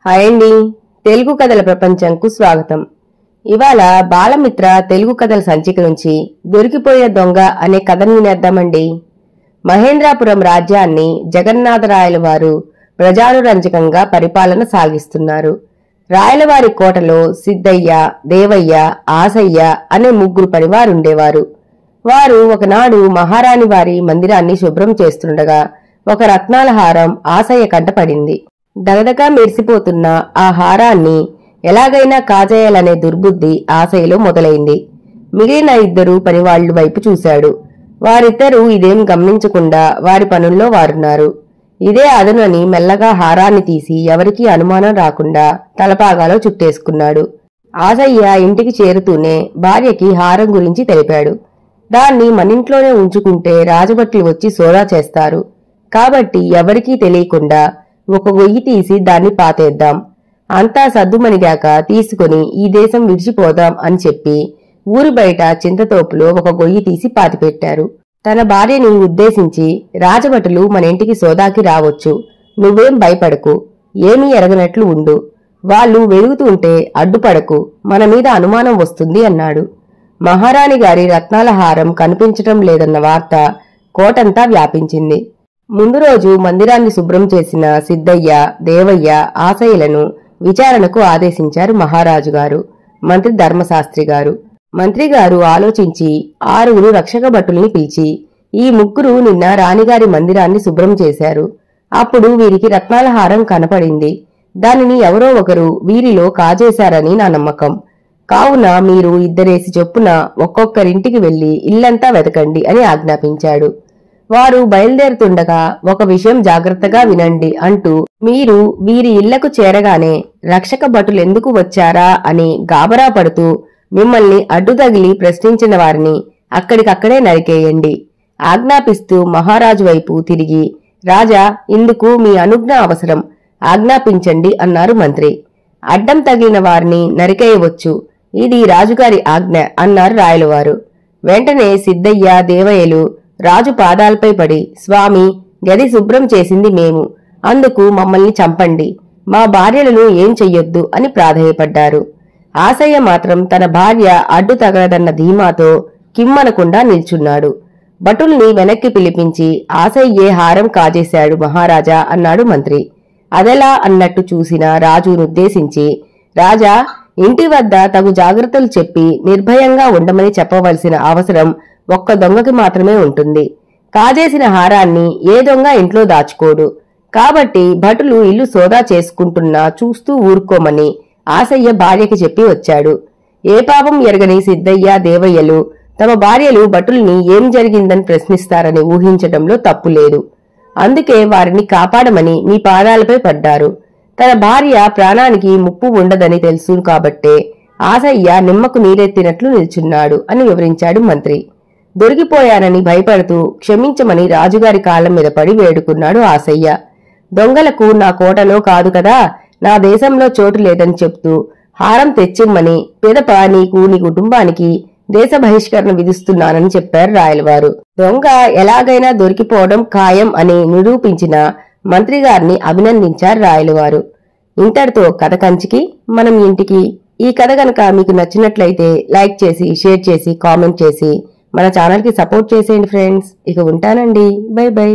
Hi అండి, తెలుగు కథల ప్రపంచంకు స్వాగతం. ఇవాళ బాలమిత్ర తెలుగు కథల సంచిక నుంచి దొరికిపోయిన దొంగ అనే కథను వినేద్దామండి. మహేంద్రాపురం రాజ్యాన్ని జగన్నాథరాయల వారు ప్రజానురంజకంగా పరిపాలన సాగిస్తున్నారు. రాయలవారి కోటలో సిద్ధయ్య, దేవయ్య, ఆసయ్య అనే ముగ్గురు పనివారుండేవారు. వారు ఒకనాడు మహారాణి వారి మందిరాన్ని శుభ్రం చేస్తుండగా ఒక రత్నాల హారం ఆసయ్య కంట పడింది. దగదగా మెరిసిపోతున్న ఆ హారాన్ని ఎలాగైనా కాజేయాలనే దుర్బుద్ధి ఆశయలో మొదలైంది. మిగిలిన ఇద్దరు పనివాళ్లు వైపు చూశాడు. వారిద్దరూ ఇదేం గమనించకుండా వారి పనుల్లో వారున్నారు. ఇదే అదనని మెల్లగా హారాన్ని తీసి ఎవరికీ అనుమానం రాకుండా తలపాగాలో చుట్టేసుకున్నాడు. ఆసయ్య ఇంటికి చేరుతూనే భార్యకి హారం గురించి తెలిపాడు. దాన్ని మనింట్లోనే ఉంచుకుంటే రాజభట్లు వచ్చి సోదా చేస్తారు కాబట్టి ఎవరికీ తెలియకుండా ఒక గొయ్యి తీసి దాన్ని పాతేద్దాం, అంతా సద్దుమణిగాక తీసుకుని ఈ దేశం విడిచిపోదాం అని చెప్పి ఊరి బయట చింతతోపులో ఒక గొయ్యి తీసి పాతిపెట్టారు. తన భార్యని ఉద్దేశించి, రాజభటులు మన ఇంటికి సోదాకి రావచ్చు, నువ్వేం భయపడకు, ఏమీ ఎరగనట్లు ఉండు, వాళ్ళు వెలుగుతుంటే అడ్డుపడకు, మన మీద అనుమానం వస్తుంది అన్నాడు. మహారాణి గారి రత్నాల హారం కనిపించటం లేదన్న వార్త కోటంతా వ్యాపించింది. ముందు రోజు మందిరాన్ని శుభ్రం చేసిన సిద్ధయ్య, దేవయ్య, ఆశయ్యలను విచారణకు ఆదేశించారు మహారాజు గారు, మంత్రి ధర్మశాస్త్రి గారు. మంత్రి గారు ఆలోచించి 6 రక్షక భటుల్ని పిలిచి, ఈ ముగ్గురు నిన్న రాణిగారి మందిరాన్ని శుభ్రం చేశారు. అప్పుడు వీరికి రత్నాల హారం కనపడింది. దానిని ఎవరో ఒకరు వీరిలో కాజేశారని నా నమ్మకం. కావున మీరు 2 చొప్పున ఒక్కొక్కరింటికి వెళ్లి ఇల్లంతా వెతకండి అని ఆజ్ఞాపించాడు. వారు బయలుదేరుతుండగా ఒక విషయం జాగ్రత్తగా వినండి అంటూ, మీరు వీరి ఇళ్లకు చేరగానే రక్షక భటులెందుకు వచ్చారా అని గాబరా పడుతూ మిమ్మల్ని అడ్డుతగిలి ప్రశ్నించిన వారిని అక్కడికక్కడే నరికేయండి ఆజ్ఞాపిస్తూ మహారాజు వైపు తిరిగి, రాజా, ఇందుకు మీ అనుజ్ఞ అవసరం, ఆజ్ఞాపించండి అన్నారు మంత్రి. అడ్డం తగిలిన వారిని నరికేయవచ్చు, ఇది రాజుగారి ఆజ్ఞ అన్నారు రాయలవారు. వెంటనే సిద్ధయ్య, దేవయ్యలు రాజు పాదాలపై పడి, స్వామి, గది శుభ్రం చేసింది మేము, అందుకు మమ్మల్ని చంపండి, మా భార్యలను ఏం చెయ్యొద్దు అని ప్రాధేయపడ్డారు. ఆసయ్య మాత్రం తన భార్య అడ్డు తగలదన్న ధీమాతో కిమ్మనకుండా నిల్చున్నాడు. భటుల్ని వెనక్కి పిలిపించి, ఆసయ్యే హారం కాజేశాడు మహారాజా అన్నాడు మంత్రి. అదెలా అన్నట్టు చూసిన రాజునుద్దేశించి, రాజా, ఇంటి వద్ద తగు జాగ్రత్తలు చెప్పి నిర్భయంగా ఉండమని చెప్పవలసిన అవసరం ఒక్క దొంగకి మాత్రమే ఉంటుంది. కాజేసిన హారాన్ని ఏ దొంగ ఇంట్లో దాచుకోడు. కాబట్టి భటులు ఇల్లు సోదా చేసుకుంటున్నా చూస్తూ ఊరుకోమని ఆసయ్య భార్యకి చెప్పి వచ్చాడు. ఏ పాపం ఎరగని సిద్ధయ్య, దేవయ్యలు తమ భార్యలు భటుల్ని ఏం జరిగిందని ప్రశ్నిస్తారని ఊహించటంలో తప్పులేదు. అందుకే వారిని కాపాడమని మీ పాదాలపై పడ్డారు. తన భార్య ప్రాణానికి ముప్పు ఉండదని తెలుసు కాబట్టే ఆసయ్య నిమ్మకు నీరెత్తినట్లు నిల్చున్నాడు అని వివరించాడు మంత్రి. దొరికిపోయానని భయపడుతూ క్షమించమని రాజుగారి కాళ్ల మీద పడి వేడుకున్నాడు ఆసయ్య. దొంగలకు నా కోటలో కాదు కదా, నా దేశంలో చోటు లేదని చెప్తూ హారం తెచ్చిమ్మని పిదప నీకు, నీ కుటుంబానికి దేశ బహిష్కరణ విధిస్తున్నానని చెప్పారు రాయలవారు. దొంగ ఎలాగైనా దొరికిపోవడం ఖాయం అని నిరూపించిన మంత్రిగారిని అభినందించారు రాయలవారు. ఇంతటితో కథ కంచికి మనం ఇంటికి. ఈ కథ గనక మీకు నచ్చినట్లయితే లైక్ చేసి, షేర్ చేసి, కామెంట్ చేసి మన ఛానల్ కి సపోర్ట్ చేసేయండి ఫ్రెండ్స్. ఇక ఉంటానండి, బై బై.